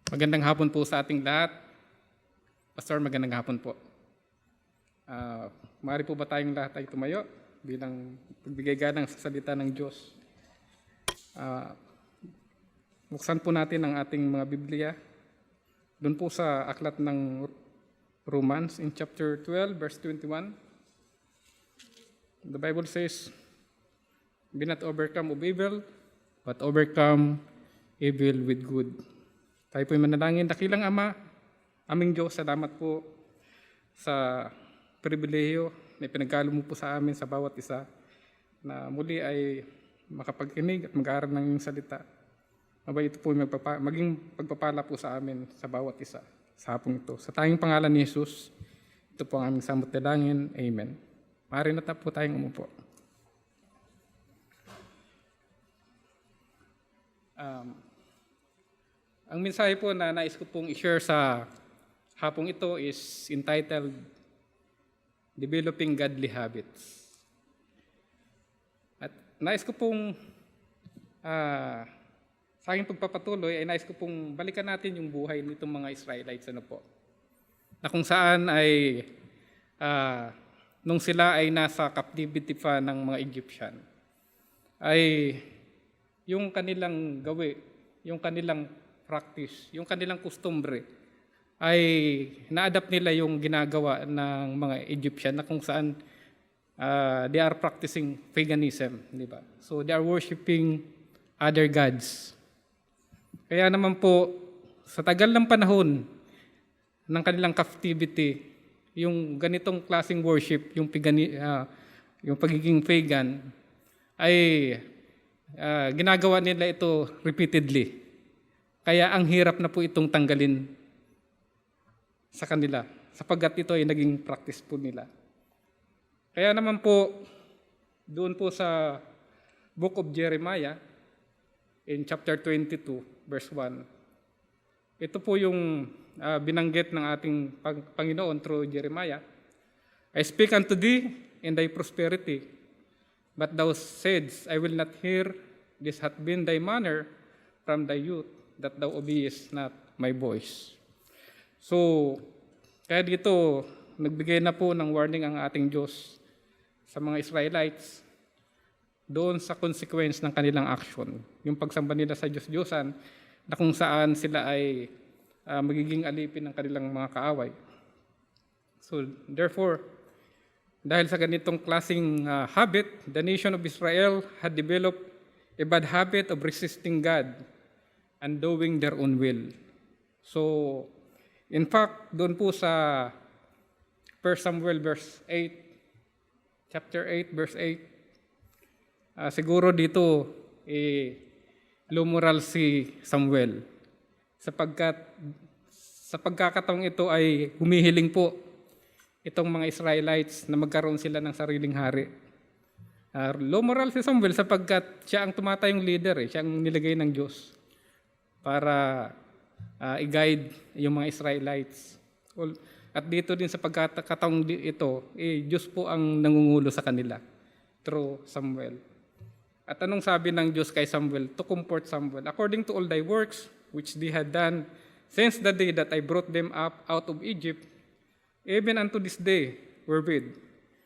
Magandang hapon po sa ating lahat. Pastor, magandang hapon po. Maaari po ba tayong lahat ay tumayo bilang pagbigay ganang sa salita ng Diyos? Buksan po natin ang ating mga Biblia. Doon po sa aklat ng Romans in chapter 12, verse 21. The Bible says, "Be not overcome of evil, but overcome evil with good." Tayo po'y manalangin. Dakilang Ama, aming Diyos, salamat po sa pribilehiyo na pinagkalo mo po sa amin sa bawat isa na muli ay makapagkinig at mag-aaral ng iyong salita. Mabay ito po maging pagpapala po sa amin sa bawat isa sa hapong ito. Sa tayong pangalan ni Jesus, ito po ang aming samot dalangin. Amen. Maaari na po tayong umupo. Ang mensahe po na nais ko pong i-share sa hapong ito is entitled Developing Godly Habits. At nais ko pong sa aking pagpapatuloy ay nais ko pong balikan natin yung buhay nitong mga Israelites na kung saan ay nung sila ay nasa captivity pa ng mga Egyptian ay yung kanilang gawi, yung kanilang practice, yung kanilang kustumbre ay na-adapt nila yung ginagawa ng mga Egyptian na kung saan they are practicing paganism, di ba? So they are worshiping other gods. Kaya naman po, sa tagal ng panahon ng kanilang captivity, yung ganitong klaseng worship, yung pagiging pagan, ay ginagawa nila ito repeatedly. Kaya ang hirap na po itong tanggalin sa kanila, sapagkat ito ay naging practice po nila. Kaya naman po, doon po sa Book of Jeremiah, in chapter 22, verse 1, ito po yung binanggit ng ating Panginoon through Jeremiah. "I speak unto thee in thy prosperity, but thou saidst, I will not hear. This hath been thy manner from thy youth, that thou obeyest not my voice." So, kaya dito, nagbigay na po ng warning ang ating Diyos sa mga Israelites doon sa consequence ng kanilang action. Yung pagsamba nila sa Diyos-Diyosan na kung saan sila ay magiging alipin ng kanilang mga kaaway. So, therefore, dahil sa ganitong klaseng habit, the nation of Israel had developed a bad habit of resisting God and doing their own will. So, in fact, doon po sa 1 Samuel chapter 8, verse 8, siguro dito, lumoral si Samuel. Sapagkat sa pagkakataong ito ay humihiling po itong mga Israelites na magkaroon sila ng sariling hari. Lumoral si Samuel sapagkat siya ang tumatayong leader, siya ang nilagay ng Diyos para i-guide yung mga Israelites. At dito din sa pagkakataong ito, Diyos po ang nangungulo sa kanila through Samuel. At anong sabi ng Diyos kay Samuel? To comfort Samuel, "According to all thy works, which they had done, since the day that I brought them up out of Egypt, even unto this day, wherewith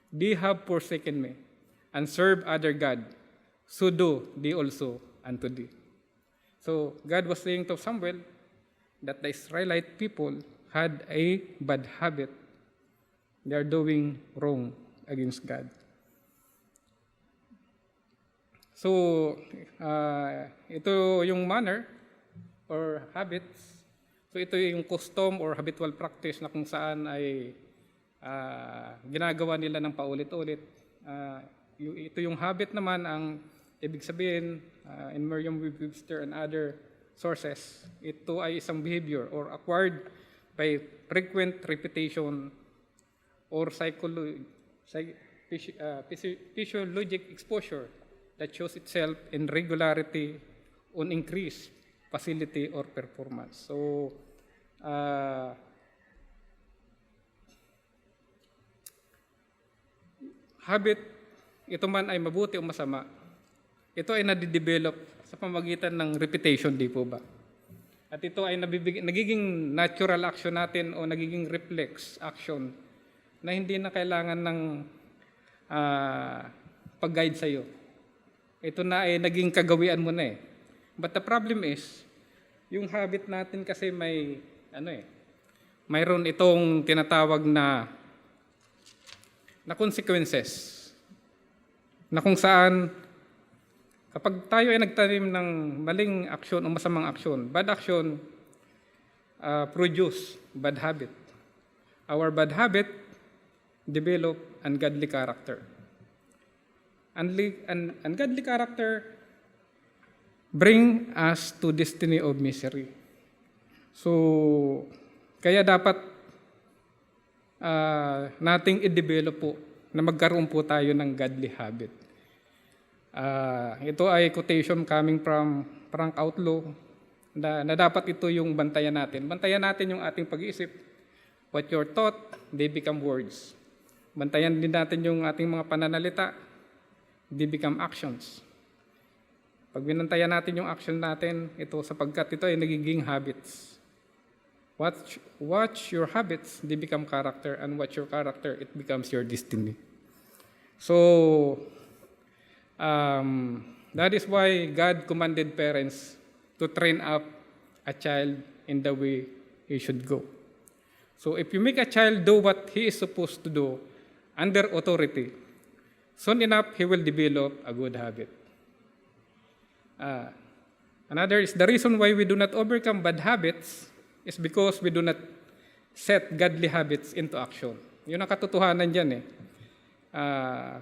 they have forsaken me, and served other God, so do they also unto thee." So, God was saying to Samuel that the Israelite people had a bad habit. They are doing wrong against God. So, ito yung manner or habits. So, ito yung custom or habitual practice na kung saan ay ginagawa nila ng paulit-ulit. Ito yung habit naman ang ibig sabihin in Merriam-Webster and other sources. Ito ay isang behavior or acquired by frequent repetition or physiologic exposure that shows itself in regularity on increased facility or performance. So, habit, ito man ay mabuti o masama, ito ay nadidevelop sa pamagitan ng repetition, di po ba? At ito ay nagiging natural action natin o nagiging reflex action na hindi na kailangan ng pag-guide sa'yo. Ito na ay naging kagawian mo na eh. But the problem is, yung habit natin kasi mayroon itong tinatawag na consequences. Na kung saan, kapag tayo ay nagtanim ng maling aksyon o masamang aksyon, bad action produce bad habit. Our bad habit develop ungodly character. Ungodly character bring us to destiny of misery. So, kaya dapat nating i-develop po na magkaroon po tayo ng godly habit. Ito ay quotation coming from Frank Outlaw na dapat ito yung bantayan natin. Bantayan natin yung ating pag-iisip. What you're taught, they become words. Bantayan din natin yung ating mga pananalita, they become actions. Pag binantayan natin yung action natin, ito sapagkat ito ay nagiging habits. Watch your habits, they become character, and watch your character, it becomes your destiny. So, that is why God commanded parents to train up a child in the way he should go. So, if you make a child do what he is supposed to do under authority, soon enough, he will develop a good habit. Another is the reason why we do not overcome bad habits is because we do not set godly habits into action. Yun ang katotohanan dyan eh.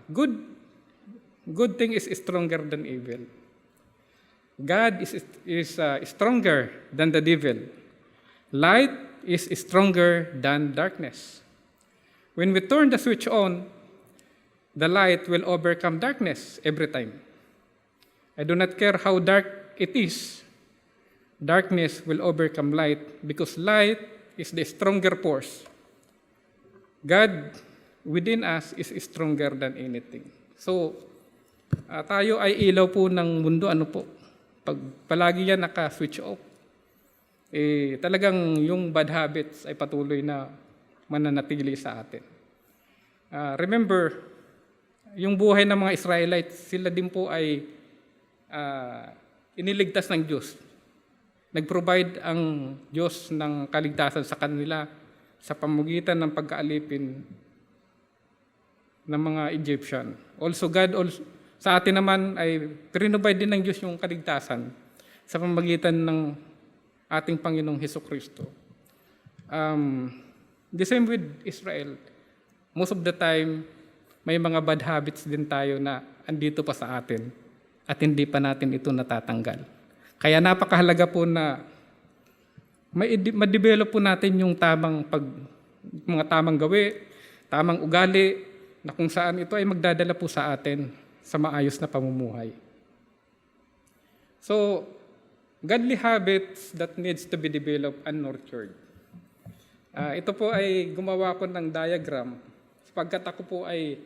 Good thing is stronger than evil. God is stronger than the devil. Light is stronger than darkness. When we turn the switch on, the light will overcome darkness every time. I do not care how dark it is. Darkness will overcome light because light is the stronger force. God within us is stronger than anything. So, tayo ay ilaw po ng mundo. Ano po? Pag palagi yan naka-switch off, talagang yung bad habits ay patuloy na mananatili sa atin. Remember, yung buhay ng mga Israelites, sila din po ay iniligtas ng Diyos. Nag-provide ang Diyos ng kaligtasan sa kanila sa pamamagitan ng pagkaalipin ng mga Egyptian. Also, God sa atin naman ay prinobide din ng Diyos yung kaligtasan sa pamamagitan ng ating Panginoong Hesukristo. The same with Israel. Most of the time, may mga bad habits din tayo na andito pa sa atin at hindi pa natin ito natatanggal. Kaya napakahalaga po na ma-develop po natin yung mga tamang gawi, tamang ugali, na kung saan ito ay magdadala po sa atin sa maayos na pamumuhay. So, godly habits that needs to be developed and nurtured. Ito po ay gumawa ko ng diagram sapagkat ako po ay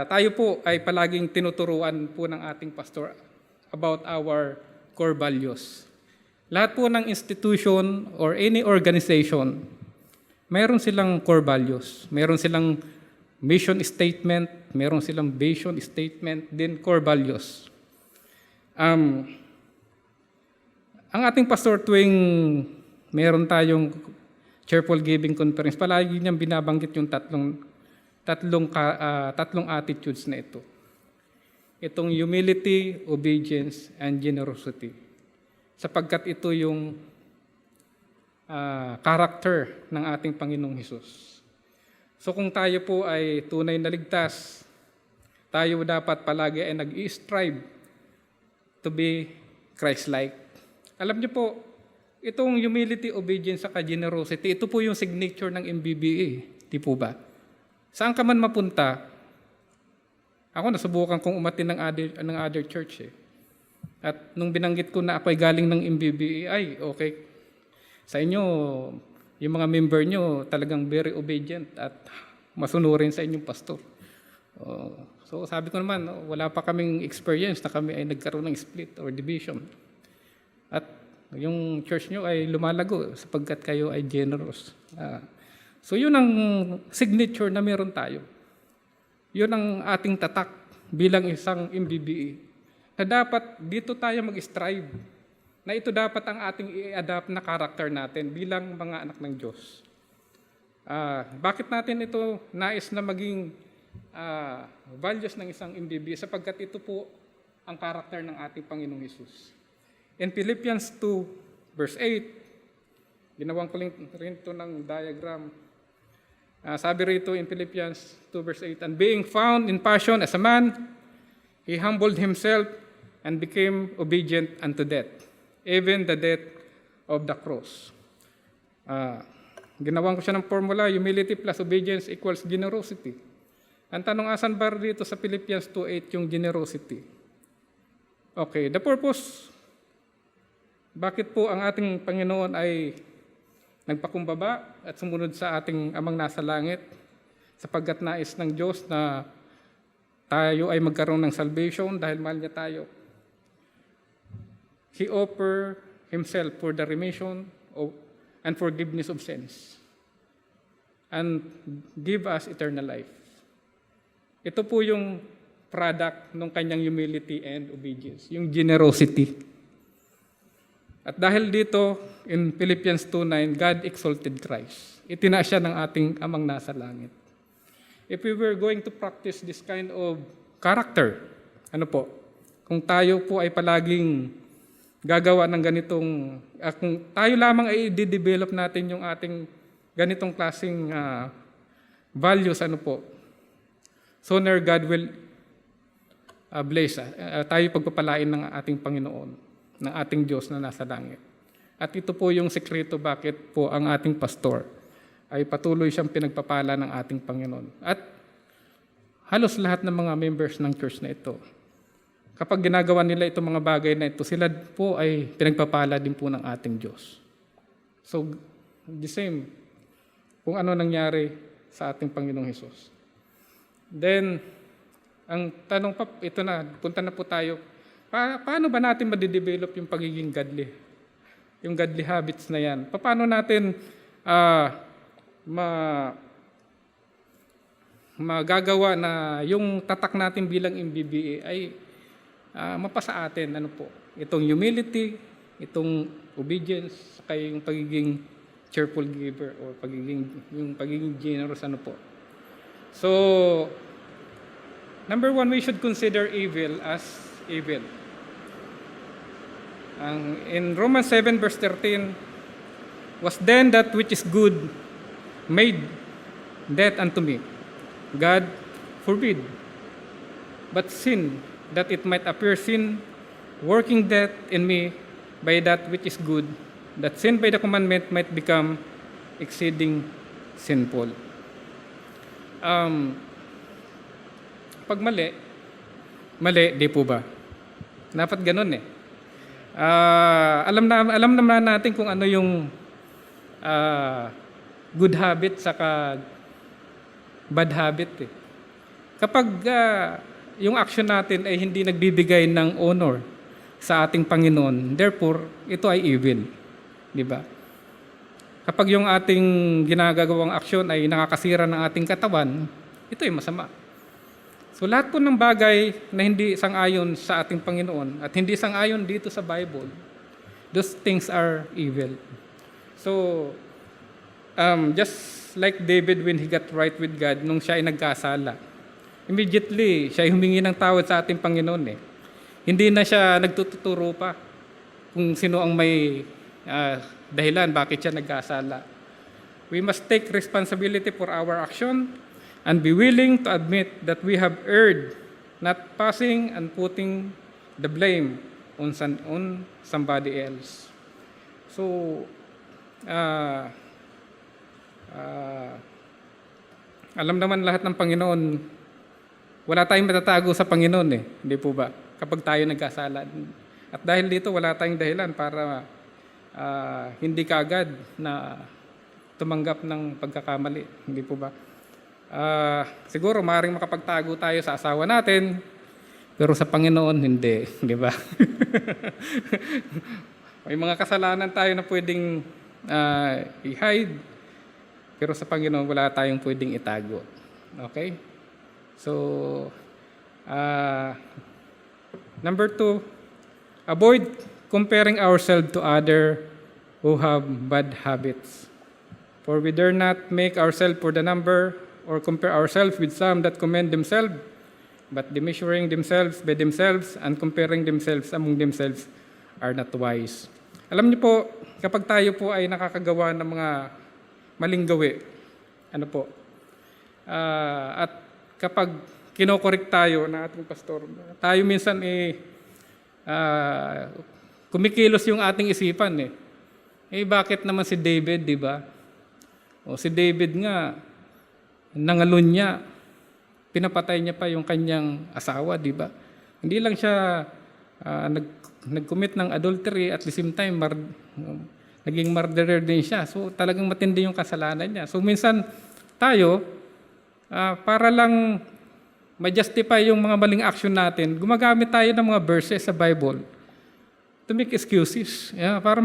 tayo po ay palaging tinuturuan po ng ating pastor about our core values. Lahat po ng institution or any organization, mayroon silang core values. Mayroon silang mission statement, mayroon silang vision statement, then core values. Ang ating pastor tuwing mayroon tayong cheerful giving conference, palagi niyang binabanggit yung tatlong attitudes na ito. Itong humility, obedience, and generosity. Sapagkat ito yung character ng ating Panginoong Hesus. So kung tayo po ay tunay na ligtas, tayo dapat palagi ay nag-i-strive to be Christ-like. Alam niyo po, itong humility, obedience, at generosity, ito po yung signature ng MBBA. Di po ba? Saan ka man mapunta, ako nasubukan kong umatin ng other church eh. At nung binanggit ko na ako ay galing ng MBBA, ay okay. Sa inyo, yung mga member nyo talagang very obedient at masunurin sa inyong pastor. So sabi ko naman, wala pa kaming experience na kami ay nagkaroon ng split or division. At Yung church nyo ay lumalago sapagkat kayo ay generous. So yun ang signature na meron tayo. Yun ang ating tatak bilang isang MBBE. Na dapat dito tayo mag-strive. Na ito dapat ang ating i-adapt na karakter natin bilang mga anak ng Diyos. Bakit natin ito nais na maging values ng isang MBBE? Sapagkat ito po ang karakter ng ating Panginoong Hesus. In Philippians 2, verse 8, ginawang ko rin ito ng diagram. Sabi rito in Philippians 2, verse 8, and being found in passion as a man, he humbled himself and became obedient unto death, even the death of the cross. Ginawang ko siya ng formula, humility plus obedience equals generosity. Ang tanong, asan ba dito sa Philippians 2:8 yung generosity? Okay, the purpose. Bakit po ang ating Panginoon ay nagpakumbaba at sumunod sa ating Amang nasa langit? Sapagkat nais ng Diyos na tayo ay magkaroon ng salvation dahil mahal niya tayo. He offered Himself for the remission and forgiveness of sins and give us eternal life. Ito po yung product ng kanyang humility and obedience, yung generosity. At dahil dito, in Philippians 2:9, God exalted Christ. Itinaas siya ng ating Amang nasa langit. If we were going to practice this kind of character, kung tayo po ay palaging gagawa ng ganitong, kung tayo lamang ay i-develop natin yung ating ganitong klaseng values, sooner God will bless, tayo pagpapalain ng ating Panginoon, ng ating Diyos na nasa langit. At ito po yung sekreto bakit po ang ating pastor ay patuloy siyang pinagpapala ng ating Panginoon. At halos lahat ng mga members ng church na ito, kapag ginagawa nila itong mga bagay na ito, sila po ay pinagpapala din po ng ating Diyos. So, the same kung ano nangyari sa ating Panginoong Hesus. Then, ang tanong pa, ito na, punta na po tayo. Paano ba natin ma-develop yung pagiging godly? Yung godly habits na yan. Paano natin magagawa na yung tatak natin bilang MBBE ay mapasa atin, itong humility, itong obedience, saka yung pagiging cheerful giver or yung pagiging generous, So, number 1, we should consider evil as evil. In Romans 7 verse 13, was then that which is good made death unto me? God forbid. But sin, that it might appear sin, working death in me by that which is good, that sin by the commandment might become exceeding sinful. Pag mali, di po ba? Dapat ganun alam naman natin kung ano yung good habit saka bad habit. Kapag yung action natin ay hindi nagbibigay ng honor sa ating Panginoon, therefore, ito ay evil. Di ba? Kapag yung ating ginagawang aksyon ay nakakasira ng ating katawan, ito ay masama. So lahat po ng bagay na hindi sang-ayon sa ating Panginoon at hindi sang-ayon dito sa Bible, those things are evil. So, just like David when he got right with God nung siya ay nagkasala, immediately siya ay humingi ng tawad sa ating Panginoon. Hindi na siya nagtuturo pa kung sino ang may dahilan bakit siya nagkasala. We must take responsibility for our action and be willing to admit that we have erred, not passing and putting the blame on somebody else. So, alam naman lahat ng Panginoon, wala tayong matatago sa Panginoon hindi po ba? Kapag tayo nagkasala. At dahil dito, wala tayong dahilan para hindi kaagad na tumanggap ng pagkakamali. Hindi po ba? Siguro maaaring makapagtago tayo sa asawa natin, pero sa Panginoon hindi, di ba? May mga kasalanan tayo na pwedeng i-hide, pero sa Panginoon wala tayong pwedeng itago. Okay? So, number 2, avoid comparing ourselves to other who have bad habits. For we dare not make ourselves for the number or compare ourselves with some that commend themselves, but the measuring themselves by themselves and comparing themselves among themselves are not wise. Alam niyo po, kapag tayo po ay nakakagawa ng mga maling gawi, at kapag kinokorek tayo na ating pastor, tayo minsan kumikilos yung ating isipan bakit naman si David, di ba? O si David nga, nangalon niya, pinapatay niya pa yung kanyang asawa, di ba? Hindi lang siya nag-commit ng adultery, at the same time, naging murderer din siya. So talagang matindi yung kasalanan niya. So minsan tayo, para lang ma-justify yung mga maling action natin, gumagamit tayo ng mga verses sa Bible to make excuses. Para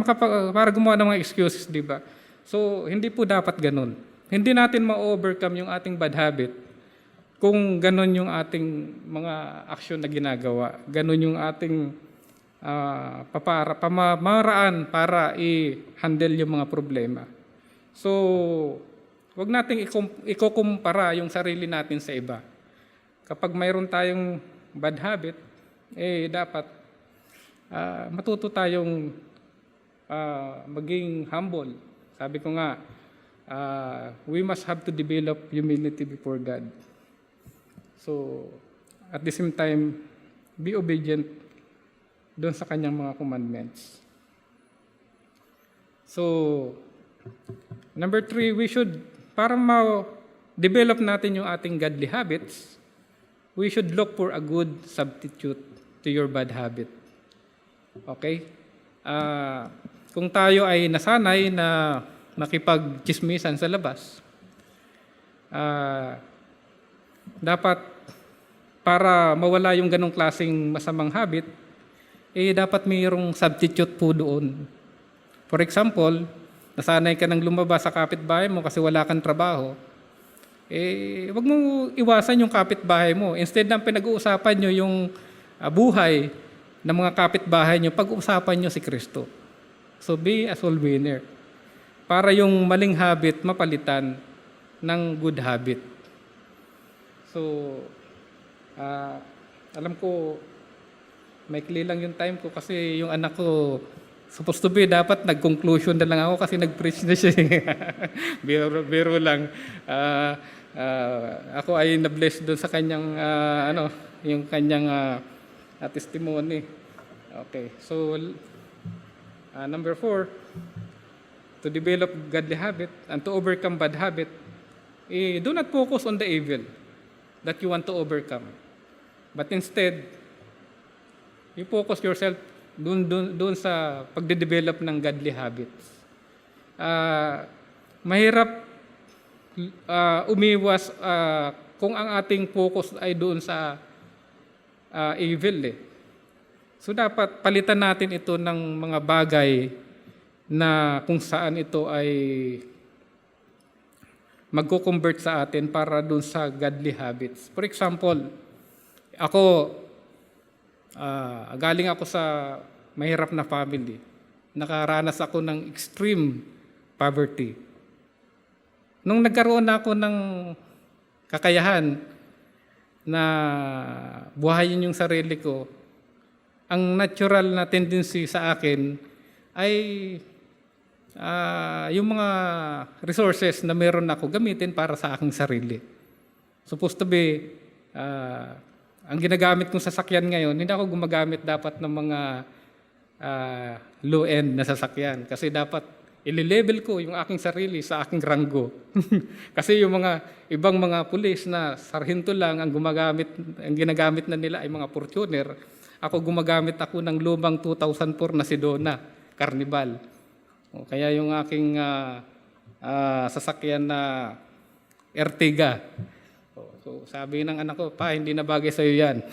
gumawa ng mga excuses, di ba? So, hindi po dapat ganun. Hindi natin ma-overcome yung ating bad habit kung ganun yung ating mga action na ginagawa. Ganun yung ating pamaraan para i-handle yung mga problema. So, wag nating ikukumpara yung sarili natin sa iba. Kapag mayroon tayong bad habit, dapat matuto tayong maging humble. Sabi ko nga, we must have to develop humility before God. So, at the same time, be obedient doon sa kanyang mga commandments. So, number 3, we should, para ma-develop natin yung ating godly habits, we should look for a good substitute to your bad habit. Okay? Kung tayo ay nasanay na makipag-chismisan sa labas, dapat para mawala yung ganong klaseng masamang habit, dapat mayroong substitute po doon. For example, nasanay ka ng lumabas sa kapitbahay mo kasi wala kang trabaho, wag mo iwasan yung kapitbahay mo. Instead na pinag-uusapan nyo yung buhay ng mga kapitbahay nyo, pag-uusapan nyo si Kristo. So be a soul winner. Para yung maling habit mapalitan ng good habit. So, alam ko, maikli lang yung time ko kasi yung anak ko, supposed to be, dapat nag-conclusion na lang ako kasi nag-preach na siya. Biro lang. Ako ay na-bless doon sa kanyang, yung kanyang testimony. Okay, so, number 4, to develop godly habit and to overcome bad habit, do not focus on the evil that you want to overcome. But instead, you focus yourself doon sa pagde-develop ng godly habits. Mahirap umiwas kung ang ating focus ay doon sa evil. So dapat palitan natin ito ng mga bagay na kung saan ito ay magko-convert sa atin para doon sa godly habits. For example, ako, galing ako sa mahirap na family. Nakaranas ako ng extreme poverty. Nung nagkaroon ako ng kakayahan na buhayin yung sarili ko, ang natural na tendency sa akin ay yung mga resources na meron ako gamitin para sa aking sarili. Supposed to be, ang ginagamit kong sasakyan ngayon, hindi ako gumagamit dapat ng mga low-end na sasakyan. Kasi dapat i-level ko yung aking sarili sa aking ranggo. Kasi yung mga ibang mga pulis na sarhento lang ang ginagamit na nila ay mga Fortuner. Ako gumagamit ako ng lumang 2004 na Sedona, Carnival. Kaya yung aking sasakyan na Ertiga. So sabi ng anak ko, pa, hindi na bagay sa'yo yan.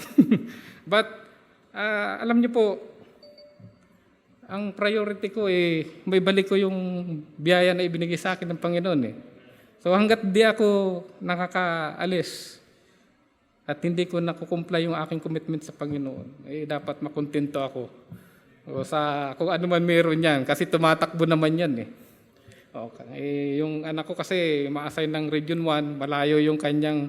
But alam niyo po, ang priority ko may balik ko yung biyaya na ibinigay sa akin ng Panginoon eh. So hanggat di ako nakakaalis at hindi ko nakukumply yung aking commitment sa Panginoon, dapat makontento ako. O sa kung ano man meron yan, kasi tumatakbo naman yan eh. Okay. Yung anak ko kasi ma-assign ng Region 1, malayo yung kanyang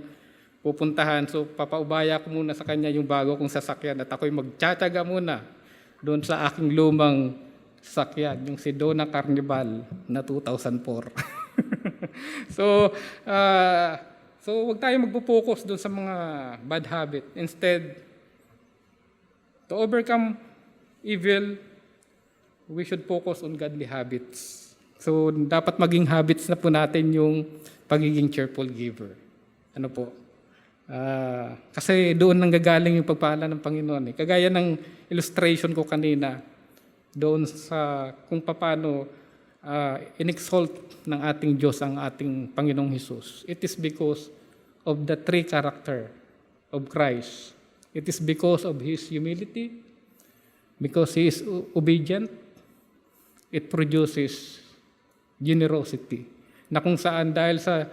pupuntahan. So papaubaya ko muna sa kanya yung bago kong sasakyan at ako'y magtsatsaga muna doon sa aking lumang sasakyan, yung Sedona Carnival na 2004. So wag tayo magpo-focus doon sa mga bad habit. Instead, to overcome evil, we should focus on godly habits. So, dapat maging habits na po natin yung pagiging cheerful giver. Ano po? Kasi doon nanggagaling yung pagpala ng Panginoon. Kagaya ng illustration ko kanina, doon sa kung paano in-exalt ng ating Diyos ang ating Panginoong Hesus. It is because of the three character of Christ. It is because of His humility, because He is obedient, it produces generosity. Na kung saan dahil sa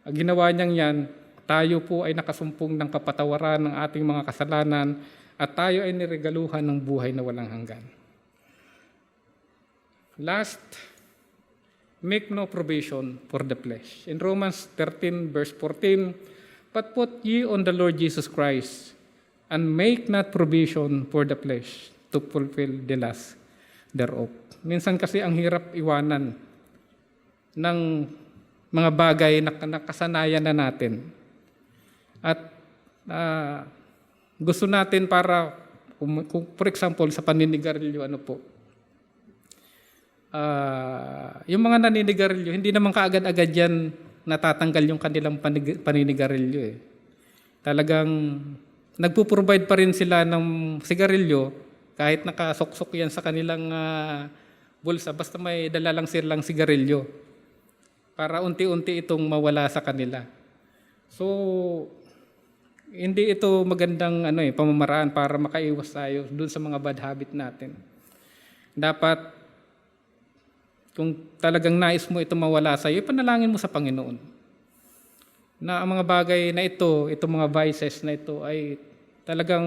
ginawa niyang yan, tayo po ay nakasumpong ng kapatawaran ng ating mga kasalanan at tayo ay niregaluhan ng buhay na walang hanggan. Last, make no provision for the flesh. In Romans 13 verse 14, but put ye on the Lord Jesus Christ and make not provision for the flesh to fulfill the lust thereof. Minsan kasi ang hirap iwanan ng mga bagay na nakasanayan na natin. At gusto natin para, for example, sa paninigarilyo, yung mga naninigarilyo, hindi naman kaagad-agad yan natatanggal yung kanilang paninigarilyo eh. Talagang nagpo-provide pa rin sila ng sigarilyo kahit nakasuksok yan sa kanilang bulsa, basta may dala lang silang sigarilyo para unti-unti itong mawala sa kanila. So, hindi ito magandang pamamaraan para makaiwas tayo dun sa mga bad habit natin. Dapat, kung talagang nais mo ito mawala sa iyo, ipanalangin mo sa Panginoon. Na ang mga bagay na itong mga vices na ito ay talagang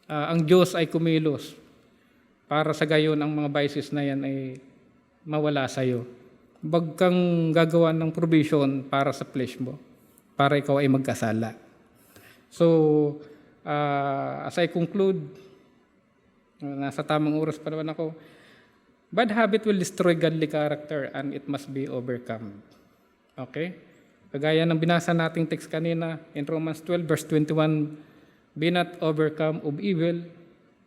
ang Diyos ay kumilos para sa gayon ang mga vices na yan ay mawala sa iyo. Wag kang gagawa ng provision para sa flesh mo, para ikaw ay magkasala. So, as I conclude, nasa tamang oras pa naman ako, bad habit will destroy godly character and it must be overcome. Okay? Kagaya ng binasa nating text kanina in Romans 12 verse 21, be not overcome of evil,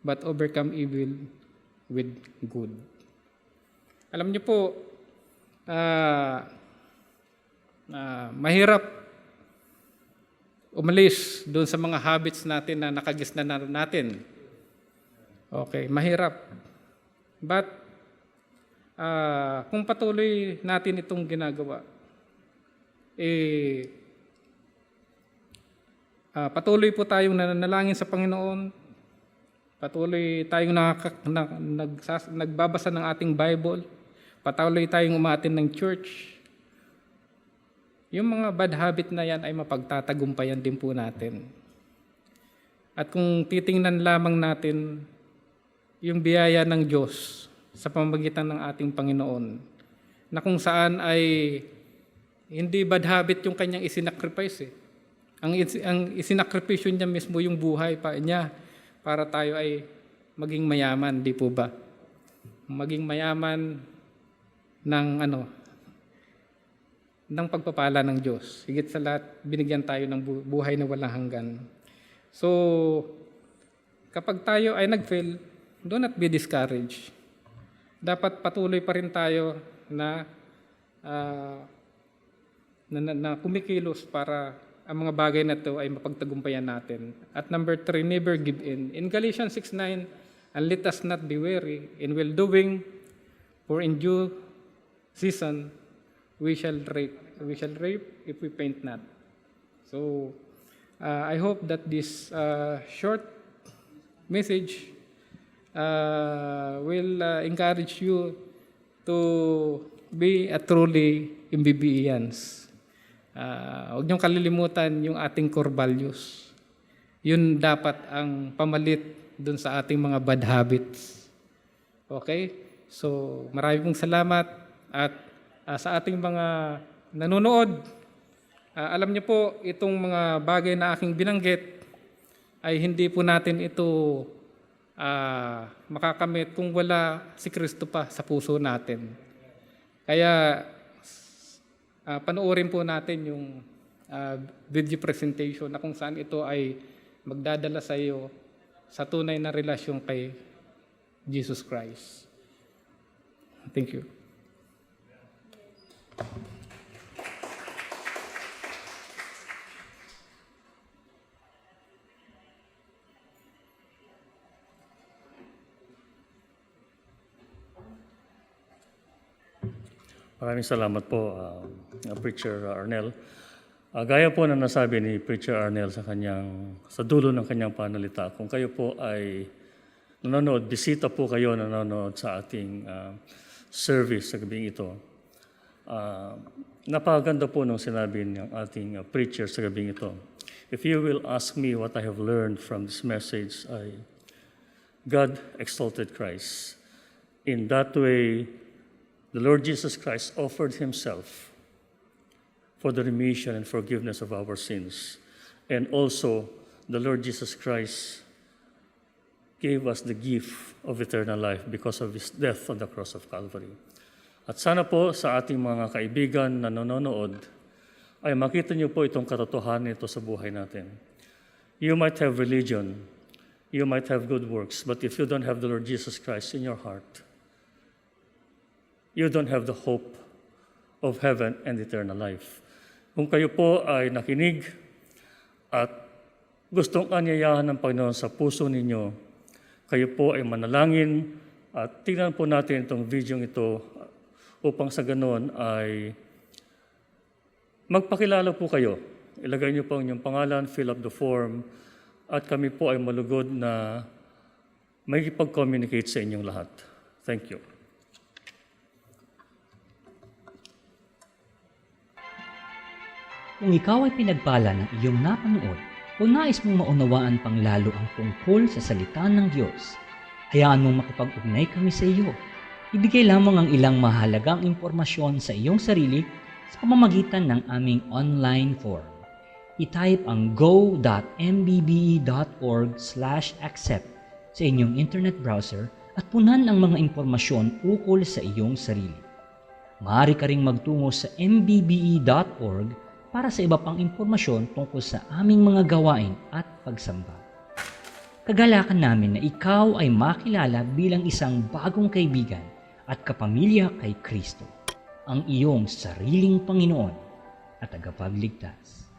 but overcome evil with good. Alam niyo po, mahirap umalis doon sa mga habits natin na nakagisnan natin. Okay, mahirap. But kung patuloy natin itong ginagawa, patuloy po tayong nananalangin sa Panginoon, patuloy tayong nagbabasa ng ating Bible, patuloy tayong umattend ng church, yung mga bad habit na yan ay mapagtatagumpayan din po natin. At kung titingnan lamang natin yung biyaya ng Diyos sa pamamagitan ng ating Panginoon, na kung saan ay hindi bad habit yung kanyang isinacrifice eh. Ang isinakripisyo niya mismo yung buhay pa niya para tayo ay maging mayaman, di po ba? Maging mayaman ng ng pagpapala ng Diyos. Higit sa lahat, binigyan tayo ng buhay na walang hanggan. So, kapag tayo ay nag-fail, do not be discouraged. Dapat patuloy pa rin tayo na kumikilos para ang mga bagay na ito ay mapagtagumpayan natin. At number 3, never give in. In Galatians 6:9, and let us not be weary in well-doing, for in due season we shall reap. We shall reap if we faint not. So, I hope that this short message will encourage you to be a truly MBBEans. Huwag niyong kalilimutan yung ating core values. Yun dapat ang pamalit dun sa ating mga bad habits. Okay? So, marami pong salamat at sa ating mga nanonood, alam niyo po, itong mga bagay na aking binanggit ay hindi po natin ito makakamit kung wala si Kristo pa sa puso natin. Kaya panoorin po natin yung video presentation na kung saan ito ay magdadala sa iyo sa tunay na relasyon kay Jesus Christ. Thank you. Maraming salamat po, Preacher Arnel. Gaya po na nasabi ni Preacher Arnel sa dulo ng kanyang panalita, kung kayo po ay nanonood, bisita po kayo nanonood sa ating service sa gabing ito. Napakaganda po nung sinabi ng ating preacher sa gabing ito. If you will ask me what I have learned from this message, God exalted Christ. In that way, the Lord Jesus Christ offered himself for the remission and forgiveness of our sins. And also, the Lord Jesus Christ gave us the gift of eternal life because of his death on the cross of Calvary. At sana po sa ating mga kaibigan na nanonood, ay makita niyo po itong katotohanan nito sa buhay natin. You might have religion, you might have good works, but if you don't have the Lord Jesus Christ in your heart, you don't have the hope of heaven and eternal life. Kung kayo po ay nakinig at gustong anyayahan ng Panginoon sa puso ninyo, kayo po ay manalangin at tingnan po natin itong video ito upang sa ganoon ay magpakilala po kayo. Ilagay niyo po ang inyong pangalan, fill up the form, at kami po ay malugod na may ipag-communicate sa inyong lahat. Thank you. Kung ikaw ay pinagpala ng iyong napanood o nais mong maunawaan pang lalo ang tungkol sa salita ng Diyos, hayaan mong makipag-ugnay kami sa iyo. Ibigay lamang ang ilang mahalagang impormasyon sa iyong sarili sa pamamagitan ng aming online form. I-type ang go.mbbe.org/accept sa inyong internet browser at punan ang mga impormasyon ukol sa iyong sarili. Maaari ka ring magtungo sa mbbe.org para sa iba pang impormasyon tungkol sa aming mga gawain at pagsamba. Kagalakan namin na ikaw ay makilala bilang isang bagong kaibigan at kapamilya kay Kristo, ang iyong sariling Panginoon at tagapagligtas.